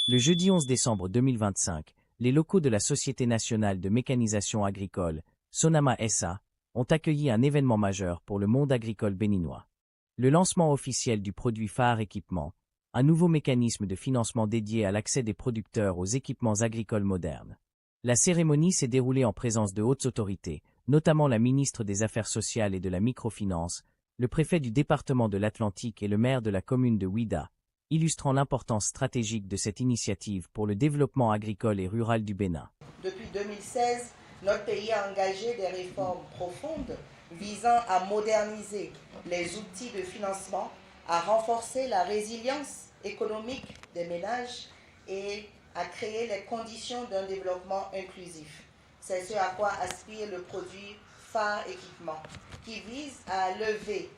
Le jeudi 11 décembre 2025, les locaux de la Société nationale de mécanisation agricole, Sonama SA, ont accueilli un événement majeur pour le monde agricole béninois. Le lancement officiel du produit phare équipement, un nouveau mécanisme de financement dédié à l'accès des producteurs aux équipements agricoles modernes. La cérémonie s'est déroulée en présence de hautes autorités, notamment la ministre des Affaires sociales et de la microfinance, le préfet du département de l'Atlantique et le maire de la commune de Ouida, illustrant l'importance stratégique de cette initiative pour le développement agricole et rural du Bénin. Depuis 2016, notre pays a engagé des réformes profondes visant à moderniser les outils de financement, à renforcer la résilience économique des ménages et à créer les conditions d'un développement inclusif. C'est ce à quoi aspire le produit phare équipement, qui vise à lever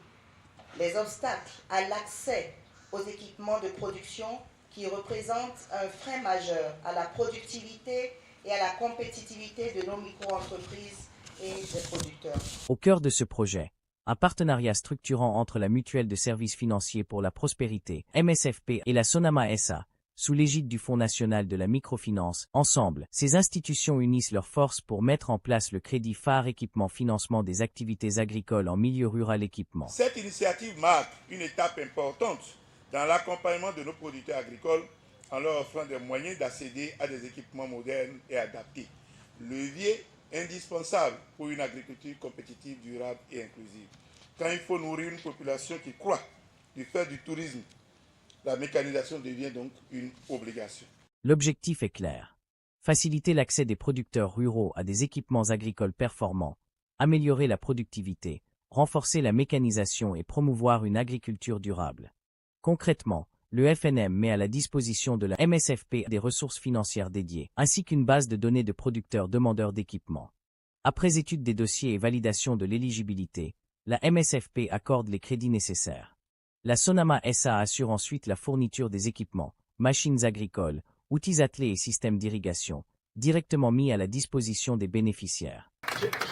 les obstacles à l'accès aux équipements de production qui représentent un frein majeur à la productivité et à la compétitivité de nos micro-entreprises et des producteurs. Au cœur de ce projet, un partenariat structurant entre la Mutuelle de services financiers pour la prospérité, MSFP, et la Sonama SA, sous l'égide du Fonds national de la microfinance. Ensemble, ces institutions unissent leurs forces pour mettre en place le crédit phare équipement financement des activités agricoles en milieu rural équipement. Cette initiative marque une étape importante dans l'accompagnement de nos producteurs agricoles en leur offrant des moyens d'accéder à des équipements modernes et adaptés. Levier indispensable pour une agriculture compétitive, durable et inclusive. Quand il faut nourrir une population qui croît du fait du tourisme, la mécanisation devient donc une obligation. L'objectif est clair. Faciliter l'accès des producteurs ruraux à des équipements agricoles performants, améliorer la productivité, renforcer la mécanisation et promouvoir une agriculture durable. Concrètement, le FNM met à la disposition de la MSFP des ressources financières dédiées, ainsi qu'une base de données de producteurs demandeurs d'équipements. Après étude des dossiers et validation de l'éligibilité, la MSFP accorde les crédits nécessaires. La Sonama SA assure ensuite la fourniture des équipements, machines agricoles, outils attelés et systèmes d'irrigation, directement mis à la disposition des bénéficiaires.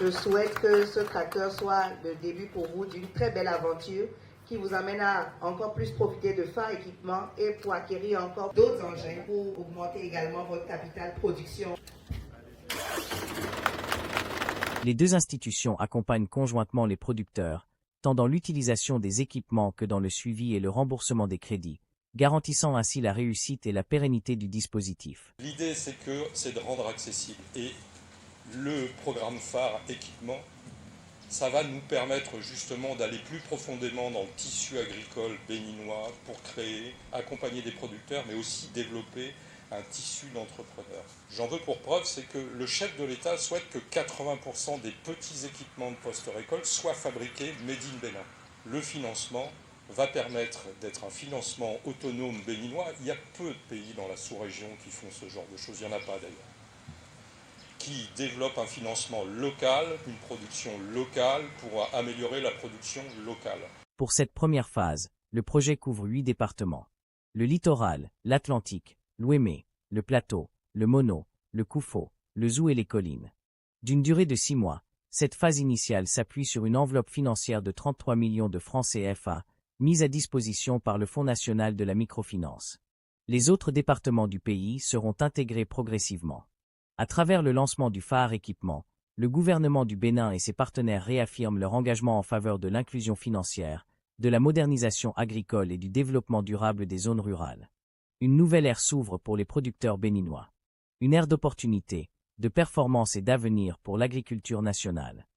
Je souhaite que ce tracteur soit le début pour vous d'une très belle aventure qui vous amène à encore plus profiter de phare équipement et pour acquérir encore d'autres engins pour augmenter également votre capital production. Les deux institutions accompagnent conjointement les producteurs, tant dans l'utilisation des équipements que dans le suivi et le remboursement des crédits, garantissant ainsi la réussite et la pérennité du dispositif. L'idée, c'est de rendre accessible. Et le programme phare équipement, ça va nous permettre justement d'aller plus profondément dans le tissu agricole béninois pour créer, accompagner des producteurs, mais aussi développer un tissu d'entrepreneurs. J'en veux pour preuve, c'est que le chef de l'État souhaite que 80% des petits équipements de post-récolte soient fabriqués made in Bénin. Le financement va permettre d'être un financement autonome béninois. Il y a peu de pays dans la sous-région qui font ce genre de choses, il n'y en a pas d'ailleurs, qui développent un financement local, une production locale pour améliorer la production locale. Pour cette première phase, le projet couvre 8 départements. Le littoral, l'Atlantique, l'Ouémé, le Plateau, le Mono, le Koufo, le Zou et les collines. D'une durée de 6 mois, cette phase initiale s'appuie sur une enveloppe financière de 33 millions de francs CFA, mise à disposition par le Fonds national de la microfinance. Les autres départements du pays seront intégrés progressivement. À travers le lancement du phare équipement, le gouvernement du Bénin et ses partenaires réaffirment leur engagement en faveur de l'inclusion financière, de la modernisation agricole et du développement durable des zones rurales. Une nouvelle ère s'ouvre pour les producteurs béninois. Une ère d'opportunités, de performance et d'avenir pour l'agriculture nationale.